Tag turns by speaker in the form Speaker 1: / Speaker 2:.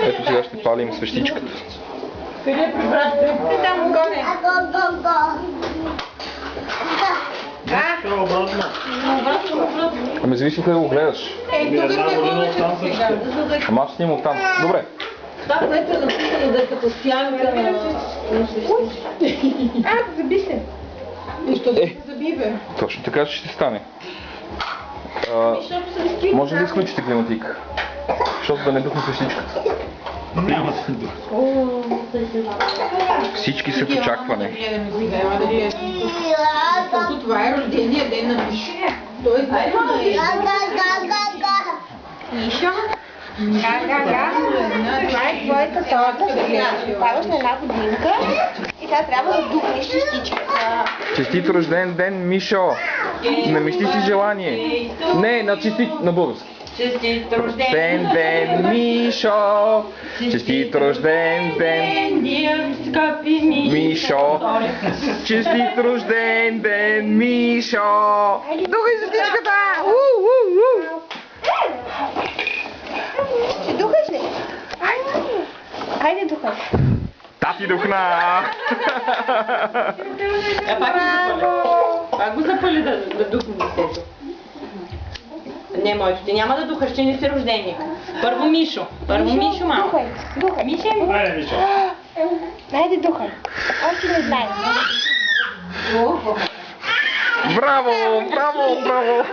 Speaker 1: Ето сега ще палим свещичката.
Speaker 2: Къде при брат? Там горе.
Speaker 1: Ами зависи къде го гледаш.
Speaker 2: Тук е повече сега.
Speaker 1: Ама аз снимам оттам. Добре.
Speaker 2: Това, което е написано да е като сянка на свещичка. Заби се. Защо се заби, бе?
Speaker 1: Точно така ще стане.
Speaker 2: Защото са изкинали.
Speaker 1: Може да изключите климатик? Защото да не духне свещичката.
Speaker 3: Няма да дух.
Speaker 1: Всички са в очакване.
Speaker 2: Защото това е рождения ден на Мишо. Той знае на Мишо.
Speaker 4: Това е твоята торта, ставаш на една годинка и сега трябва да духнеш частичката.
Speaker 1: Честит рожден ден, Мишо! Намисли си желание. Не, на български.
Speaker 5: Честит рожден
Speaker 1: Ден, Мишо! Честит рожден ден,
Speaker 5: скъпи
Speaker 1: Мишо! Честит рожден ден, Мишо! Духай свещичката!
Speaker 4: Ще духаш ли? Айде духай.
Speaker 1: Тати духна!
Speaker 5: Пак го запали да духне детето. Не, моето, ти няма да духаш, че не си рожденик. Първо Мишо. Първо Мишо, мама.
Speaker 4: Духай.
Speaker 5: Миша ми.
Speaker 3: Айде, Мишо.
Speaker 4: Айде духай. Още не знаем.
Speaker 1: Браво! Браво! Браво!